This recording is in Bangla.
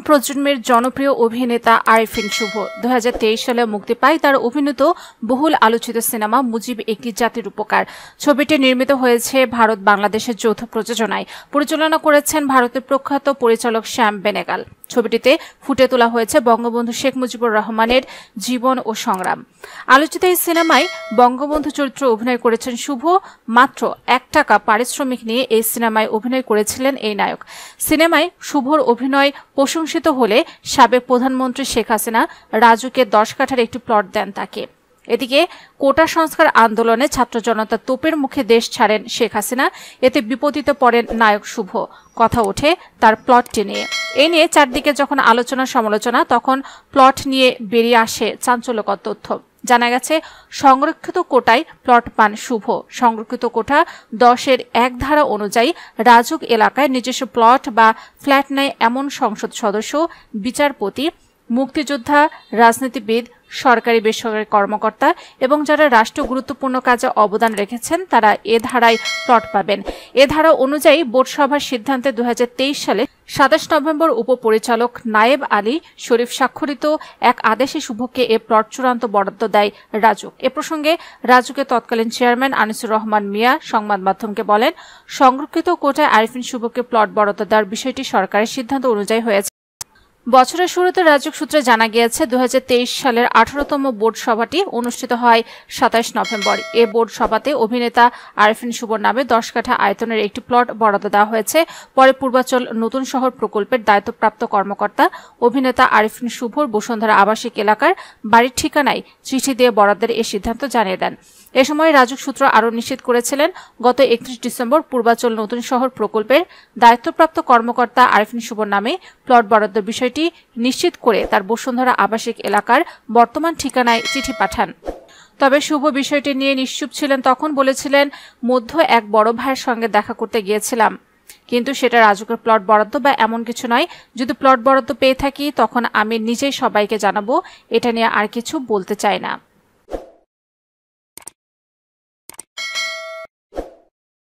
প্রজন্মের জনপ্রিয় অভিনেতা আরিফিন শুভ 2023 সালে মুক্তি পায় তার অভিনীত বহুল আলোচিত সিনেমা মুজিব একটি জাতির উপকার। ছবিটি নির্মিত হয়েছে ভারত বাংলাদেশের যৌথ প্রযোজনায়। পরিচালনা করেছেন ভারতের প্রখ্যাত পরিচালক শ্যাম বেনেগাল। ছবিটিতে ফুটে তোলা হয়েছে বঙ্গবন্ধু শেখ মুজিবুর রহমানের জীবন ও সংগ্রাম। আলোচিত এই সিনেমায় বঙ্গবন্ধু চরিত্রে অভিনয় করেছেন শুভ। মাত্র 1 টাকা পারিশ্রমিক নিয়ে এই সিনেমায় অভিনয় করেছিলেন এই নায়ক। সিনেমায় শুভর অভিনয় প্রশংসিত হলে সাবেক প্রধানমন্ত্রী শেখ হাসিনা রাজুকে 10 কাঠার একটি প্লট দেন তাকে। এদিকে কোটা সংস্কার আন্দোলনে ছাত্র জনতা তোপের মুখে দেশ ছাড়েন শেখ হাসিনা। এতে বিপদে পড়েন নায়ক শুভ। কথা ওঠে তার প্লটটি নিয়ে। এই নিয়ে চারদিকে যখন আলোচনা সমালোচনা, তখন প্লট নিয়ে বেরিয়ে আসে চাঞ্চল্যকর তথ্য। জানা গেছে সংরক্ষিত কোটায় প্লট পান শুভ। সংরক্ষিত কোটা 10-এর 1 ধারা অনুযায়ী রাজুক এলাকায় নিজস্ব প্লট বা ফ্ল্যাট নেয় এমন সংসদ সদস্য, বিচারপতি, মুক্তিযোদ্ধা, রাজনীতিবিদ, সরকারি বেসরকারি কর্মকর্তা এবং যারা রাষ্ট্র গুরুত্বপূর্ণ কাজে অবদান রেখেছেন তারা এ ধারায় প্লট পাবেন। এ ধারা অনুযায়ী বোর্ড সভার সিদ্ধান্তে 2023 সালে 27 নভেম্বর উপপরিচালক নায়েব আলী শরীফ স্বাক্ষরিত এক আদেশে শুভকে এ প্লট চূড়ান্ত বরাদ্দ দেয় রাজুক। এ প্রসঙ্গে রাজুকের তৎকালীন চেয়ারম্যান আনিসুর রহমান মিয়া সংবাদ মাধ্যমকে বলেন, সংরক্ষিত কোটায় আরিফিন শুভকে প্লট বরাদ্দ দেওয়ার বিষয়টি সরকারের সিদ্ধান্ত অনুযায়ী হয়েছে। বছরের শুরুতে রাজুক সূত্রে জানা গিয়েছে 2023 সালের 18তম বোর্ড সভাটি অনুষ্ঠিত হয় 27 নভেম্বর। এ বোর্ড সভাতে অভিনেতা আরিফিন শুভর নামে 10 কাঠা আয়তনের একটি প্লট বরাদ্দ দেওয়া হয়েছে। পরে পূর্বাচল নতুন শহর প্রকল্পের দায়িত্বপ্রাপ্ত কর্মকর্তা অভিনেতা আরিফিন শুভর বসুন্ধরা আবাসিক এলাকার বাড়ির ঠিকানায় চিঠি দিয়ে বরাদ্দের এ সিদ্ধান্ত জানিয়ে দেন। এ সময় রাজুক সূত্র আরও নিশ্চিত করেছিলেন, গত 31 ডিসেম্বর পূর্বাচল নতুন শহর প্রকল্পের দায়িত্বপ্রাপ্ত কর্মকর্তা আরিফিন শুভর নামে প্লট বরাদ্দের বিষয়টি নিশ্চিত করে তার বসুন্ধরা আবাসিক এলাকার বর্তমান ঠিকানায় চিঠি পাঠান। তবে শুভ বিষয়টি নিয়ে নিশ্চুপ ছিলেন। তখন বলেছিলেন, মধ্য এক বড় ভাইয়ের সঙ্গে দেখা করতে গিয়েছিলাম, কিন্তু সেটা রাজুকের প্লট বরাদ্দ বা এমন কিছু নয়। যদি প্লট বরাদ্দ পেয়ে থাকি তখন আমি নিজেই সবাইকে জানাবো। এটা নিয়ে আর কিছু বলতে চাই না।